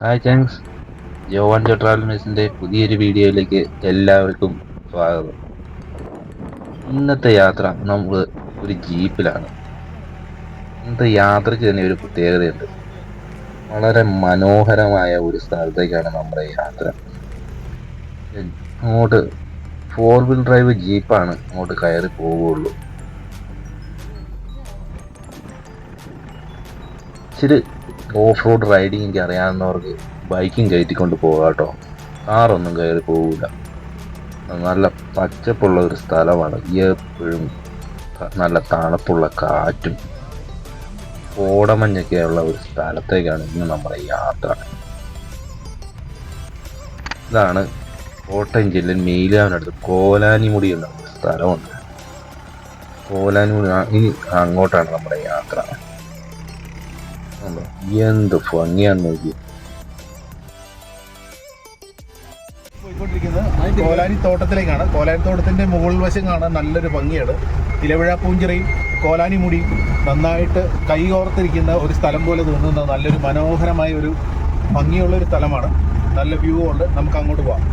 Hi thanks. Joan ജോ ട്രാവൽസിന്റെ പുതിയൊരു വീഡിയോയിലേക്ക് എല്ലാവർക്കും സ്വാഗതം. ഇന്നത്തെ യാത്ര നമ്മൾ ഒരു ജീപ്പിലാണ്. ഇന്നത്തെ യാത്രയ്ക്ക് തന്നെ ഒരു പ്രത്യേകതയുണ്ട്. വളരെ മനോഹരമായ ഒരു സ്ഥലത്തേക്കാണ് നമ്മുടെ യാത്ര. അങ്ങോട്ട് 4 വീൽ ഡ്രൈവ് ജീപ്പാണ് അങ്ങോട്ട് കയറി പോവുകയുള്ളൂ. ഇച്ചിരി ഓഫ് റോഡ് റൈഡിങ് എനിക്ക് അറിയാവുന്നവർക്ക് ബൈക്കും കയറ്റിക്കൊണ്ട് പോകാം കേട്ടോ. കാറൊന്നും കയറി പോകില്ല. നല്ല പച്ചപ്പുള്ള ഒരു സ്ഥലമാണ്. എപ്പോഴും നല്ല തണുപ്പുള്ള കാറ്റും കോടമഞ്ഞൊക്കെയുള്ള ഒരു സ്ഥലത്തേക്കാണ് ഇന്ന് നമ്മുടെ യാത്ര. ഇതാണ് കോട്ടയം ജില്ലയിൽ മേലുകാവിനടുത്ത് കോലാനിമുടി എന്ന ഒരു സ്ഥലമുണ്ട്. കോലാനിമുടി ഇനി അങ്ങോട്ടാണ് നമ്മുടെ യാത്ര. എന്ത് ഭംഗിയാന്ന് നോക്കി. പോയിക്കൊണ്ടിരിക്കുന്നത് കോലാനി തോട്ടത്തിലേക്കാണ്. കോലാനി തോട്ടത്തിന്റെ മുകൾ വശം കാണാൻ നല്ലൊരു ഭംഗിയാണ്. ഇലവിഴ പൂഞ്ചിറയും കോലാനി മുടിയും നന്നായിട്ട് കൈകോർത്തിരിക്കുന്ന ഒരു സ്ഥലം പോലെ തോന്നുന്ന നല്ലൊരു മനോഹരമായ ഒരു ഭംഗിയുള്ള ഒരു സ്ഥലമാണ്. നല്ല വ്യൂ ഉണ്ട്. നമുക്ക് അങ്ങോട്ട് പോവാം.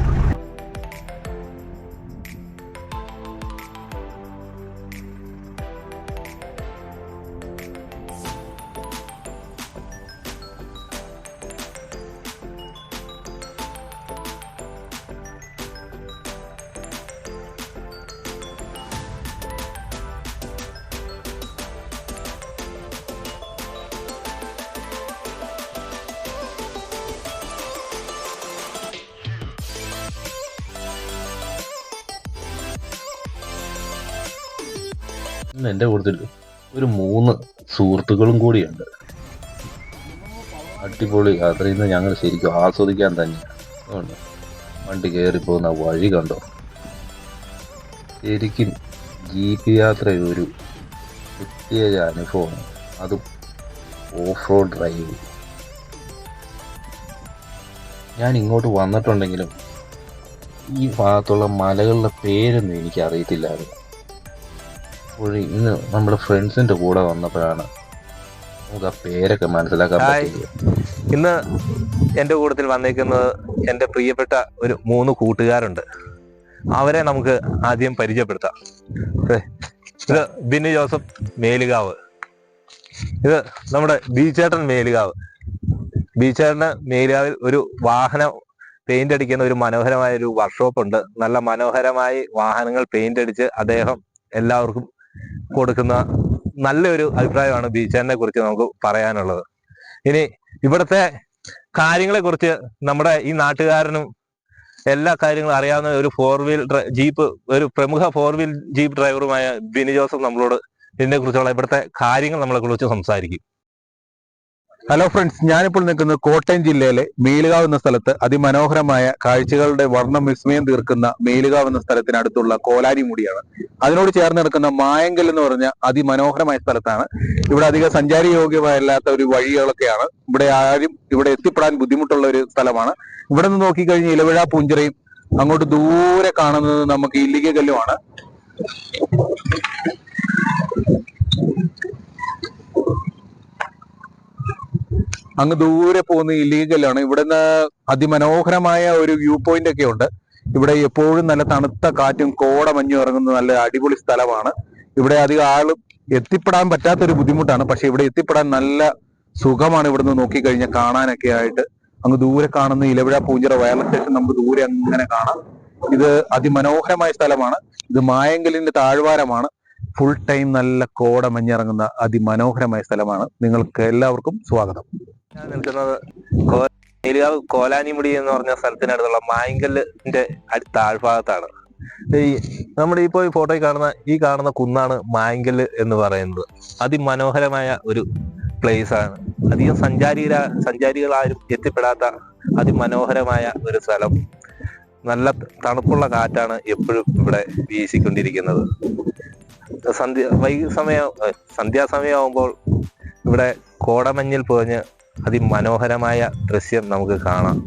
ഇന്ന് എൻ്റെ കൂടുതൽ ഒരു 3 സുഹൃത്തുക്കളും കൂടിയുണ്ട്. അടിപൊളി യാത്ര. ഇന്ന് ഞങ്ങൾ ശരിക്കും ആസ്വദിക്കാൻ തന്നെയാണ്. വണ്ടി കയറി പോകുന്ന വഴി കണ്ടോ. ശരിക്കും ജീപ്പ് യാത്ര ഒരു പ്രത്യേക അനുഭവമാണ്. അതും ഓഫ് റോഡ് ഡ്രൈവ്. ഞാൻ ഇങ്ങോട്ട് വന്നിട്ടുണ്ടെങ്കിലും ഈ ഭാഗത്തുള്ള മലകളുടെ പേരൊന്നും എനിക്ക് അറിയത്തില്ലായിരുന്നു. അപ്പോൾ ഇന്ന് നമ്മുടെ ഫ്രണ്ട്സിന്റെ കൂടെ വന്നപ്പോഴാണ് നമുക്ക് ആ പേരൊക്കെ മനസ്സിലാക്കാൻ പറ്റിയത്. ഇന്ന് എൻ്റെ കൂട്ടത്തിൽ വന്നേക്കുന്നത് എൻ്റെ പ്രിയപ്പെട്ട ഒരു 3 കൂട്ടുകാരുണ്ട്. അവരെ നമുക്ക് ആദ്യം പരിചയപ്പെടുത്താം. ഇത് ബിനു ജോസഫ് മേലുകാവ്. ഇത് നമ്മുടെ ബീച്ചേട്ടൻ മേലുകാവ്. ബീച്ചേട്ടന് മേലുകാവിൽ ഒരു വാഹനം പെയിന്റ് അടിക്കുന്ന ഒരു മനോഹരമായ ഒരു വർക്ക്ഷോപ്പ് ഉണ്ട്. നല്ല മനോഹരമായി വാഹനങ്ങൾ പെയിന്റ് അടിച്ച് അദ്ദേഹം എല്ലാവർക്കും കൊടുക്കുന്ന നല്ലൊരു അഭിപ്രായമാണ് ബീച്ചേട്ടനെ കുറിച്ച് നമുക്ക് പറയാനുള്ളത്. ഇനി ഇവിടുത്തെ കാര്യങ്ങളെ കുറിച്ച് നമ്മുടെ ഈ നാട്ടുകാരനും എല്ലാ കാര്യങ്ങളും അറിയാവുന്ന ഒരു 4 വീൽ ജീപ്പ്, ഒരു പ്രമുഖ 4 വീൽ ജീപ്പ് ഡ്രൈവറുമായ ബിനി ജോസഫ് നമ്മളോട് ഇതിനെ കുറിച്ചുള്ള ഇവിടുത്തെ കാര്യങ്ങൾ നമ്മളെ കുറിച്ച് സംസാരിക്കും. ഹലോ ഫ്രണ്ട്സ്, ഞാനിപ്പോൾ നിൽക്കുന്നത് കോട്ടയം ജില്ലയിലെ മേലുകാവ് എന്ന സ്ഥലത്ത്. അതിമനോഹരമായ കാഴ്ചകളുടെ വർണ്ണം വിസ്മയം തീർക്കുന്ന മേലുകാവ് എന്ന സ്ഥലത്തിനടുത്തുള്ള കോലാനിമുടിയാണ്. അതിനോട് ചേർന്ന് നിൽക്കുന്ന മായങ്കൽ എന്ന് പറഞ്ഞ അതിമനോഹരമായ സ്ഥലത്താണ്. ഇവിടെ അധികം സഞ്ചാരി യോഗ്യമല്ലാത്ത ഒരു വഴികളൊക്കെയാണ്. ഇവിടെ എത്തിപ്പെടാൻ ബുദ്ധിമുട്ടുള്ള ഒരു സ്ഥലമാണ്. ഇവിടെ നിന്ന് നോക്കിക്കഴിഞ്ഞാൽ ഇലവിഴ പൂഞ്ചിറയും അങ്ങോട്ട് ദൂരെ കാണുന്നത് നമുക്ക് ഇല്ലിക്കല്ലുമാണ്. അങ്ങ് ദൂരെ പോകുന്ന ഇല്ലീഗലാണ്. ഇവിടുന്ന് അതിമനോഹരമായ ഒരു വ്യൂ പോയിന്റ് ഒക്കെ ഉണ്ട്. ഇവിടെ എപ്പോഴും നല്ല തണുത്ത കാറ്റും കോട മഞ്ഞും ഇറങ്ങുന്ന നല്ല അടിപൊളി സ്ഥലമാണ്. ഇവിടെ അധികം ആളും എത്തിപ്പെടാൻ പറ്റാത്തൊരു ബുദ്ധിമുട്ടാണ്. പക്ഷെ ഇവിടെ എത്തിപ്പെടാൻ നല്ല സുഖമാണ്. ഇവിടുന്ന് നോക്കിക്കഴിഞ്ഞാൽ കാണാനൊക്കെ ആയിട്ട്. അങ്ങ് ദൂരെ കാണുന്ന ഇലവിഴ പൂഞ്ചിറ വയർലെസ് സ്റ്റേഷൻ നമുക്ക് ദൂരെ അങ്ങനെ കാണാം. ഇത് അതിമനോഹരമായ സ്ഥലമാണ്. ഇത് മായങ്കലിന്റെ താഴ്വാരമാണ്. ഫുൾ ടൈം നല്ല കോട മഞ്ഞിറങ്ങുന്ന അതിമനോഹരമായ സ്ഥലമാണ്. നിങ്ങൾക്ക് എല്ലാവർക്കും സ്വാഗതം. ഞാൻ നിൽക്കുന്നത് മേലുകാവ് കോലാനിമുടി എന്ന് പറഞ്ഞ സ്ഥലത്തിനടുത്തുള്ള മായങ്കലിന്റെ താഴ്ഭാഗത്താണ്. നമ്മുടെ ഇപ്പോൾ ഈ ഫോട്ടോയിൽ കാണുന്ന കുന്നാണ് മായങ്കൽ എന്ന് പറയുന്നത്. അതിമനോഹരമായ ഒരു പ്ലേസ് ആണ്. അധികം സഞ്ചാരികളാരും എത്തിപ്പെടാത്ത അതിമനോഹരമായ ഒരു സ്ഥലം. നല്ല തണുപ്പുള്ള കാറ്റാണ് എപ്പോഴും ഇവിടെ വീശിക്കൊണ്ടിരിക്കുന്നത്. സന്ധ്യാസമയമാകുമ്പോൾ ഇവിടെ കോടമഞ്ഞിൽ പുകഞ്ഞ് അതിമനോഹരമായ ദൃശ്യം നമുക്ക് കാണാം.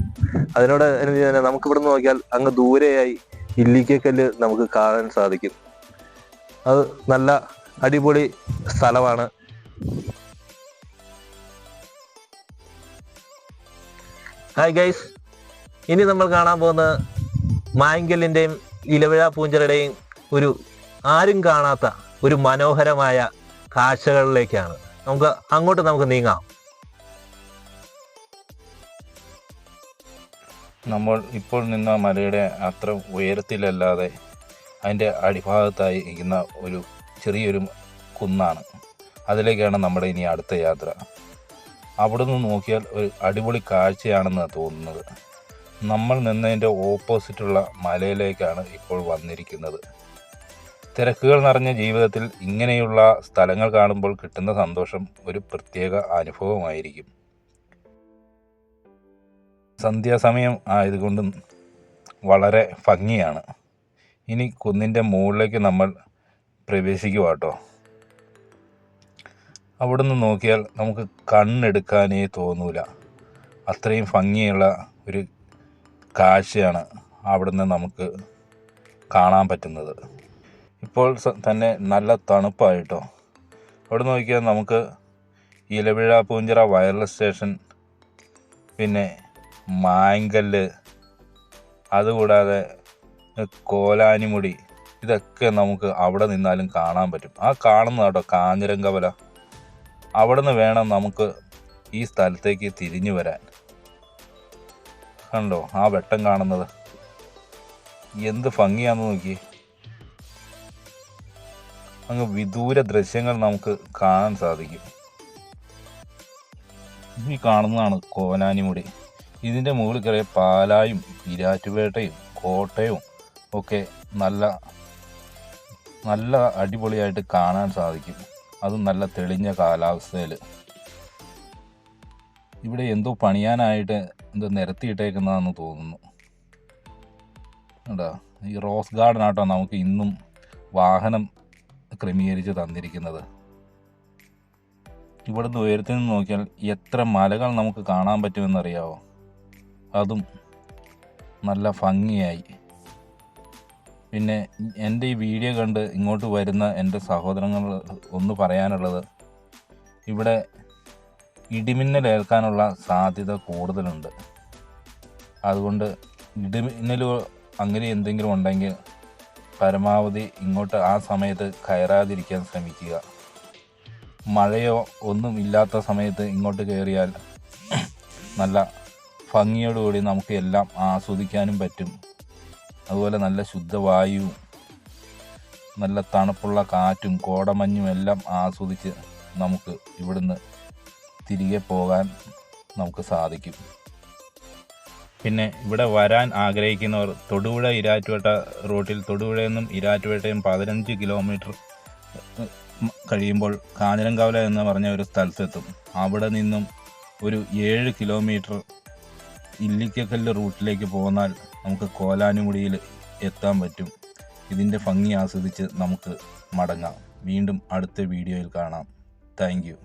അതിനോട് നമുക്ക് ഇവിടെ നോക്കിയാൽ അങ്ങ് ദൂരെയായി ഇല്ലിക്കല്ല് നമുക്ക് കാണാൻ സാധിക്കും. അത് നല്ല അടിപൊളി സ്ഥലമാണ്. ഹായ് ഗൈസ്, ഇനി നമ്മൾ കാണാൻ പോകുന്നത് മായങ്കലിൻ്റെയും ഇലവിഴ പൂഞ്ചിറയുടെയും ഒരു ആരും കാണാത്ത ഒരു മനോഹരമായ കാഴ്ചകളിലേക്കാണ്. നമുക്ക് നീങ്ങാം. നമ്മൾ ഇപ്പോൾ നിന്ന മലയുടെ അത്ര ഉയരത്തിലല്ലാതെ അതിൻ്റെ അടിഭാഗത്തായി ഇരിക്കുന്ന ഒരു ചെറിയൊരു കുന്നാണ്. അതിലേക്കാണ് നമ്മുടെ ഇനി അടുത്ത യാത്ര. അവിടെ നിന്ന് നോക്കിയാൽ ഒരു അടിപൊളി കാഴ്ചയാണെന്ന് തോന്നുന്നത്. നമ്മൾ നിന്നതിൻ്റെ ഓപ്പോസിറ്റുള്ള മലയിലേക്കാണ് ഇപ്പോൾ വന്നിരിക്കുന്നത്. തിരക്കുകൾ നിറഞ്ഞ ജീവിതത്തിൽ ഇങ്ങനെയുള്ള സ്ഥലങ്ങൾ കാണുമ്പോൾ കിട്ടുന്ന സന്തോഷം ഒരു പ്രത്യേക അനുഭവമായിരിക്കും. സന്ധ്യാസമയം ആയതുകൊണ്ടും വളരെ ഭംഗിയാണ്. ഇനി കുന്നിൻ്റെ മുകളിലേക്ക് നമ്മൾ പ്രവേശിക്കുക കേട്ടോ. അവിടെ നിന്ന് നോക്കിയാൽ നമുക്ക് കണ്ണെടുക്കാനേ തോന്നൂല. അത്രയും ഭംഗിയുള്ള ഒരു കാഴ്ചയാണ് അവിടെ നിന്ന് നമുക്ക് കാണാൻ പറ്റുന്നത്. ഇപ്പോൾ തന്നെ നല്ല തണുപ്പായിട്ടോ. അവിടെ നോക്കിയാൽ നമുക്ക് ഇലവിഴ പൂഞ്ചിറ വയർലെസ് സ്റ്റേഷൻ, പിന്നെ മായങ്കല്ല്, അതുകൂടാതെ കോലാനിമുടി, ഇതൊക്കെ നമുക്ക് അവിടെ നിന്നാലും കാണാൻ പറ്റും. ആ കാണുന്ന കേട്ടോ കാഞ്ഞിരങ്കവല. അവിടെ നിന്ന് വേണം നമുക്ക് ഈ സ്ഥലത്തേക്ക് തിരിഞ്ഞു വരാൻ. കണ്ടോ ആ വെട്ടം കാണുന്നത്? എന്ത് ഭംഗിയാന്ന് നോക്കി. അങ്ങ് വിദൂര ദൃശ്യങ്ങൾ നമുക്ക് കാണാൻ സാധിക്കും. ഈ കാണുന്നതാണ് കോലാനിമുടി. ഇതിൻ്റെ മുകളിൽ കയറിയ പാലായും ഈരാറ്റുപേട്ടയും കോട്ടയവും ഒക്കെ നല്ല നല്ല അടിപൊളിയായിട്ട് കാണാൻ സാധിക്കും. അതും നല്ല തെളിഞ്ഞ കാലാവസ്ഥയിൽ. ഇവിടെ എന്തോ പണിയാനായിട്ട് എന്തോ നിരത്തിയിട്ടേക്കുന്നതാണെന്ന് തോന്നുന്നു. കേട്ടോ, ഈ റോസ് ഗാർഡൻ ആട്ടോ നമുക്ക് ഇന്നും വാഹനം ക്രമീകരിച്ച് തന്നിരിക്കുന്നത്. ഇവിടുന്ന് ഉയരത്തിൽ നിന്ന് നോക്കിയാൽ എത്ര മലകൾ നമുക്ക് കാണാൻ പറ്റുമെന്നറിയാമോ? അതും നല്ല ഭംഗിയായി. പിന്നെ എൻ്റെ ഈ വീഡിയോ കണ്ട് ഇങ്ങോട്ട് വരുന്ന എൻ്റെ സഹോദരങ്ങൾ ഒന്ന് പറയാനുള്ളത്, ഇവിടെ ഇടിമിന്നൽ ഏൽക്കാനുള്ള സാധ്യത കൂടുതലുണ്ട്. അതുകൊണ്ട് ഇടിമിന്നൽ അങ്ങനെ എന്തെങ്കിലും ഉണ്ടെങ്കിൽ പരമാവധി ഇങ്ങോട്ട് ആ സമയത്ത് കയറാതിരിക്കാൻ ശ്രമിക്കുക. മഴയോ ഒന്നും ഇല്ലാത്ത സമയത്ത് ഇങ്ങോട്ട് കയറിയാൽ നല്ല ഭംഗിയോടുകൂടി നമുക്ക് എല്ലാം ആസ്വദിക്കാനും പറ്റും. അതുപോലെ നല്ല ശുദ്ധവായുവും നല്ല തണുപ്പുള്ള കാറ്റും കോടമഞ്ഞും എല്ലാം ആസ്വദിച്ച് നമുക്ക് ഇവിടുന്ന് തിരികെ പോകാൻ നമുക്ക് സാധിക്കും. പിന്നെ ഇവിടെ വരാൻ ആഗ്രഹിക്കുന്നവർ തൊടുപുഴ ഈരാറ്റുപേട്ട റൂട്ടിൽ തൊടുപുഴയിൽ നിന്നും ഈരാറ്റുപേട്ടയും 15 കിലോമീറ്റർ കഴിയുമ്പോൾ കാഞ്ഞിരങ്കവല എന്ന് പറഞ്ഞ ഒരു സ്ഥലത്തെത്തും. അവിടെ നിന്നും ഒരു 7 കിലോമീറ്റർ ഇല്ലിക്കക്കല്ല് റൂട്ടിലേക്ക് പോന്നാൽ നമുക്ക് കോലാനിമുടിയിൽ എത്താൻ പറ്റും. ഇതിൻ്റെ ഭംഗി ആസ്വദിച്ച് നമുക്ക് മടങ്ങാം. വീണ്ടും അടുത്ത വീഡിയോയിൽ കാണാം. Thank you.